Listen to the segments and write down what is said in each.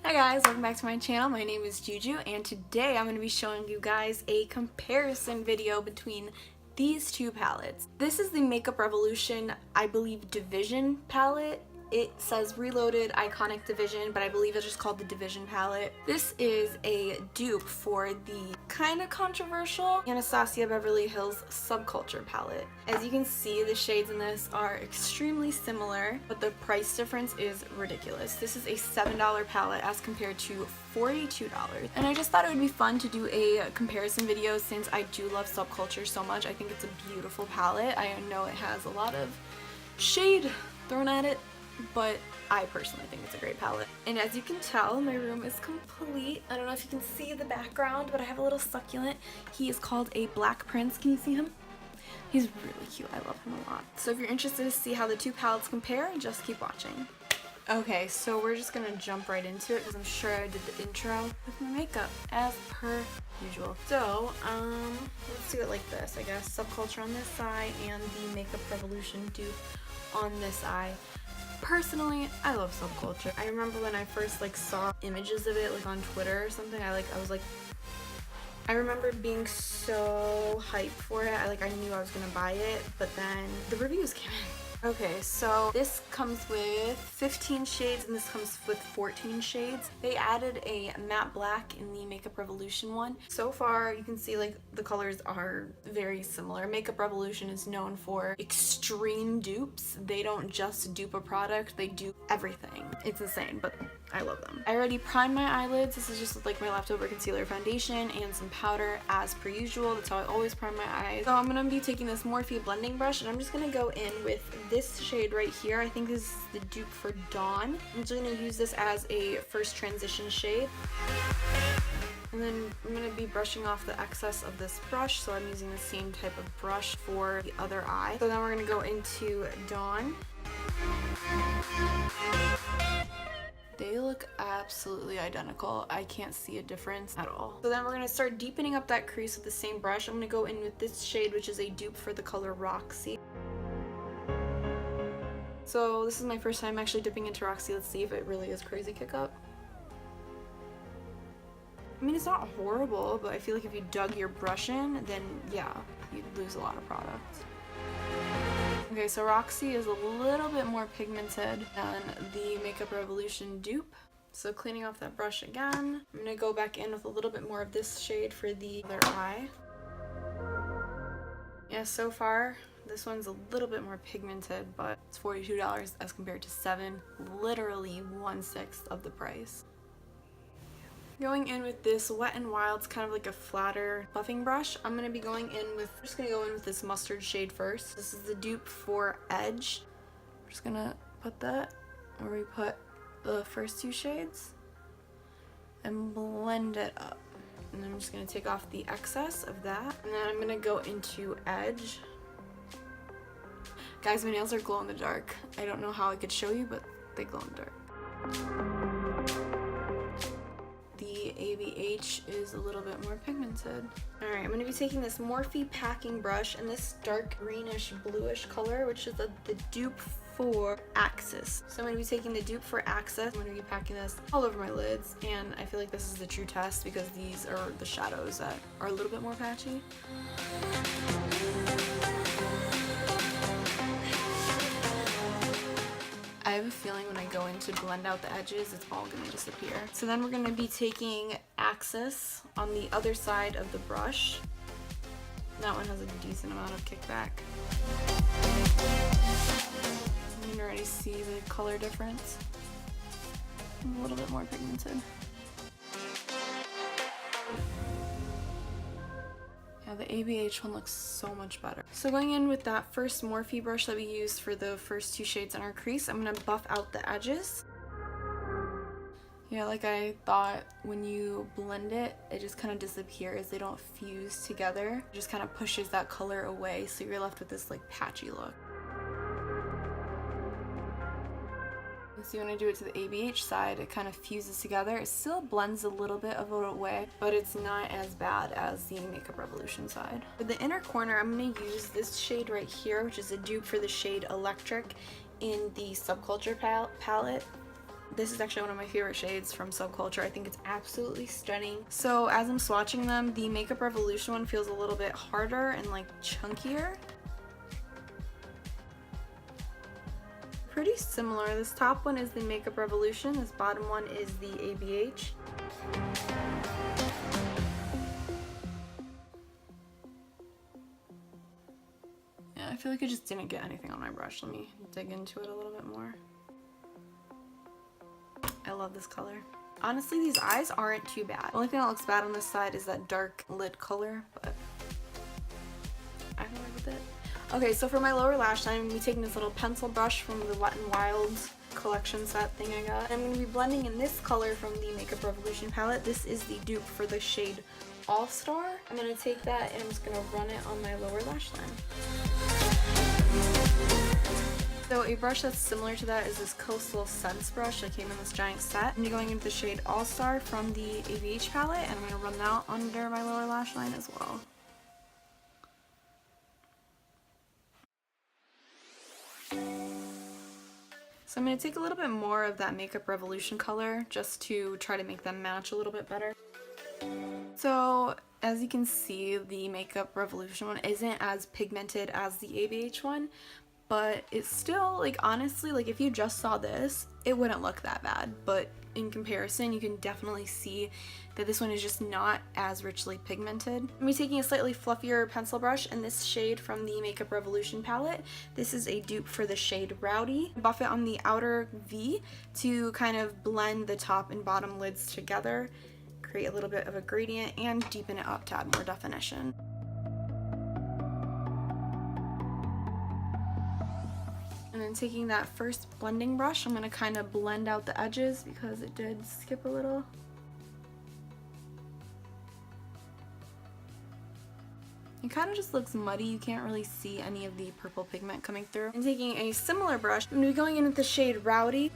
Hi guys, welcome back to my channel. My name is Juju and today I'm going to be showing you guys a comparison video between these two palettes. This is the Makeup Revolution, I believe, Division palette. It says Reloaded Iconic Division, but I believe it's just called the Division palette. This is a dupe for the kind of controversial Anastasia Beverly Hills Subculture palette. As you can see, the shades in this are extremely similar, but the price difference is ridiculous. This is a $7 palette as compared to $42. And I just thought it would be fun to do a comparison video since I do love Subculture so much. I think it's a beautiful palette. I know it has a lot of shade thrown at it, but I personally think it's a great palette. And as you can tell, my room is complete. I don't know if you can see the background, but I have a little succulent. He is called a Black Prince. Can you see him? He's really cute. I love him a lot. So if you're interested to see how the two palettes compare, just keep watching. Okay, so we're just gonna jump right into it because I'm sure I did the intro with my makeup as per usual. So, let's do it like this, I guess. Subculture on this side and the Makeup Revolution dupe on this eye. Personally, I love Subculture. I remember when I first saw images of it on Twitter or something, I remember being so hyped for it. I knew I was gonna buy it, but then the reviews came in. Okay, so this comes with 15 shades and this comes with 14 shades. They added a matte black in the Makeup Revolution one. So far, you can see the colors are very similar. Makeup Revolution is known for extreme dupes. They don't just dupe a product, they dupe everything. It's insane, but I love them. I already primed my eyelids. This is just my leftover concealer foundation and some powder as per usual. That's how I always prime my eyes. So I'm gonna be taking this Morphe blending brush and I'm just gonna go in with this shade right here. I think this is the dupe for Dawn. I'm just gonna use this as a first transition shade. And then I'm going to be brushing off the excess of this brush, so I'm using the same type of brush for the other eye. So then we're going to go into Dawn. They look absolutely identical. I can't see a difference at all. So then we're going to start deepening up that crease with the same brush. I'm going to go in with this shade, which is a dupe for the color Roxy. So this is my first time actually dipping into Roxy. Let's see if it really is crazy kick up. I mean, it's not horrible, but I feel like if you dug your brush in, then yeah, you'd lose a lot of product. Okay, so Roxy is a little bit more pigmented than the Makeup Revolution dupe. So cleaning off that brush again, I'm going to go back in with a little bit more of this shade for the other eye. Yeah, so far, this one's a little bit more pigmented, but it's $42 as compared to $7, literally 1/6 of the price. Going in with this Wet n Wild, it's kind of like a flatter buffing brush. I'm going to be going in with, I'm just going to go in with this mustard shade first. This is the dupe for Edge. I'm just going to put that where we put the first two shades and blend it up. And then I'm just going to take off the excess of that. And then I'm going to go into Edge. Guys, my nails are glow in the dark. I don't know how I could show you, but they glow in the dark. The ABH is a little bit more pigmented. Alright, I'm going to be taking this Morphe packing brush in this dark greenish bluish color, which is the dupe for Axis. So I'm going to be taking the dupe for Axis. I'm going to be packing this all over my lids, and I feel like this is the true test because these are the shadows that are a little bit more patchy. I have a feeling when I go in to blend out the edges, it's all going to disappear. So then we're going to be taking Axis on the other side of the brush. That one has a decent amount of kickback. You can already see the color difference. A little bit more pigmented. Yeah, the ABH one looks so much better. So going in with that first Morphe brush that we used for the first two shades in our crease, I'm going to buff out the edges. Yeah, like I thought, when you blend it, it just kind of disappears. They don't fuse together. It just kind of pushes that color away, so you're left with this patchy look. So when I do it to the ABH side, it kind of fuses together. It still blends a little bit of it away, but it's not as bad as the Makeup Revolution side. For the inner corner, I'm going to use this shade right here, which is a dupe for the shade Electric in the Subculture palette. This is actually one of my favorite shades from Subculture. I think it's absolutely stunning. So as I'm swatching them, the Makeup Revolution one feels a little bit harder and like chunkier. Pretty similar. This top one is the Makeup Revolution. This bottom one is the ABH. Yeah, I feel like I just didn't get anything on my brush. Let me dig into it a little bit more. I love this color. Honestly, these eyes aren't too bad. The only thing that looks bad on this side is that dark lid color, but I can work with it. Okay, so for my lower lash line, I'm going to be taking this little pencil brush from the Wet n Wild collection set thing I got. I'm going to be blending in this color from the Makeup Revolution palette. This is the dupe for the shade All Star. I'm going to take that and I'm just going to run it on my lower lash line. So a brush that's similar to that is this Coastal Scents brush that came in this giant set. I'm going into the shade All Star from the ABH palette, and I'm going to run that under my lower lash line as well. So I'm going to take a little bit more of that Makeup Revolution color just to try to make them match a little bit better. So as you can see, the Makeup Revolution one isn't as pigmented as the ABH one, but it's still, like, honestly, like, if you just saw this, it wouldn't look that bad, but in comparison, you can definitely see that this one is just not as richly pigmented. I'm taking a slightly fluffier pencil brush in this shade from the Makeup Revolution palette. This is a dupe for the shade Rowdy. Buff it on the outer V to kind of blend the top and bottom lids together, create a little bit of a gradient, and deepen it up to add more definition. And then taking that first blending brush, I'm going to kind of blend out the edges because it did skip a little. It kind of just looks muddy. You can't really see any of the purple pigment coming through. And taking a similar brush, I'm going to be going in with the shade Rowdy.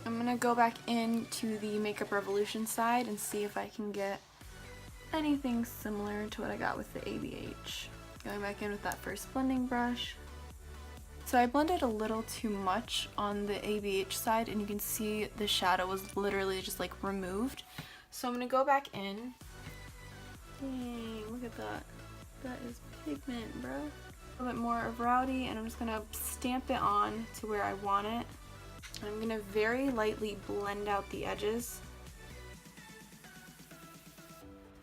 I'm going to go back into the Makeup Revolution side and see if I can get anything similar to what I got with the ABH. Going back in with that first blending brush. So I blended a little too much on the ABH side, and you can see the shadow was literally just like removed. So I'm gonna go back in. Dang, look at that. That is pigment, bro. A little bit more of Rowdy, and I'm just gonna stamp it on to where I want it. And I'm gonna very lightly blend out the edges.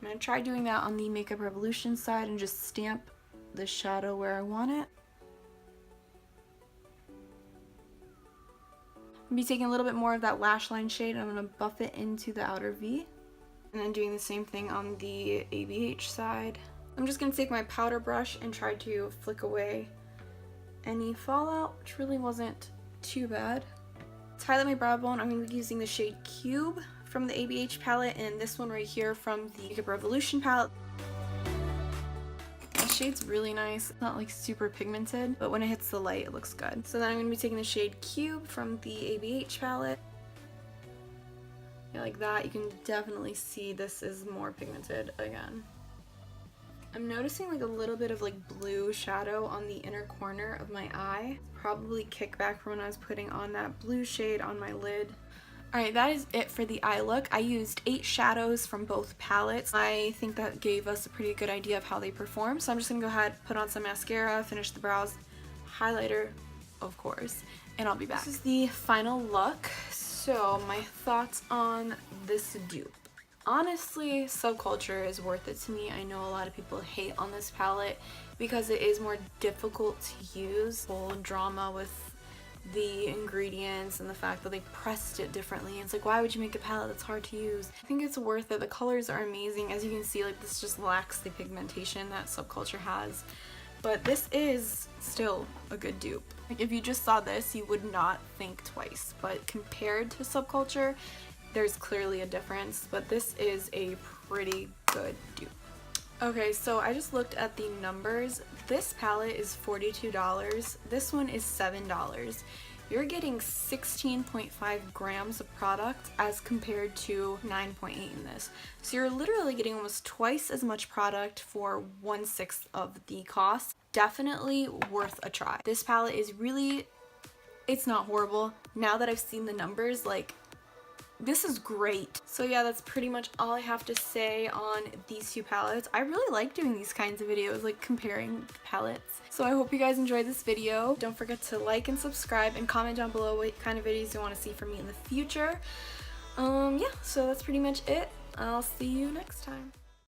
I'm going to try doing that on the Makeup Revolution side and just stamp the shadow where I want it. I'm going to be taking a little bit more of that lash line shade. I'm going to buff it into the outer V. And then doing the same thing on the ABH side. I'm just going to take my powder brush and try to flick away any fallout, which really wasn't too bad. To highlight my brow bone, I'm going to be using the shade Cube from the ABH palette, and this one right here from the Makeup Revolution palette. The shade's really nice. It's not like super pigmented, but when it hits the light, it looks good. So then I'm going to be taking the shade Cube from the ABH palette. Yeah, like that. You can definitely see this is more pigmented again. I'm noticing like a little bit of like blue shadow on the inner corner of my eye. Probably kickback from when I was putting on that blue shade on my lid. Alright, that is it for the eye look. I used 8 shadows from both palettes. I think that gave us a pretty good idea of how they perform. So I'm just going to go ahead, put on some mascara, finish the brows, highlighter, of course, and I'll be back. This is the final look. So my thoughts on this dupe. Honestly, Subculture is worth it to me. I know a lot of people hate on this palette because it is more difficult to use. Whole drama with the ingredients and the fact that they pressed it differently. It's like, why would you make a palette that's hard to use? I think it's worth it. The colors are amazing. As you can see, like, this just lacks the pigmentation that Subculture has. But this is still a good dupe. Like, if you just saw this, you would not think twice. But compared to Subculture, there's clearly a difference. But this is a pretty good dupe. Okay, so I just looked at the numbers. This palette is $42. This one is $7. you're getting 16.5 grams of product as compared to 9.8 in this. So you're literally getting almost twice as much product for 1/6 of the cost. Definitely worth a try. This palette is really, it's not horrible. Now that I've seen the numbers, like, this is great. So yeah, that's pretty much all I have to say on these two palettes. I really like doing these kinds of videos, like comparing palettes. So I hope you guys enjoyed this video. Don't forget to like and subscribe and comment down below what kind of videos you want to see from me in the future. Yeah, so that's pretty much it. I'll see you next time.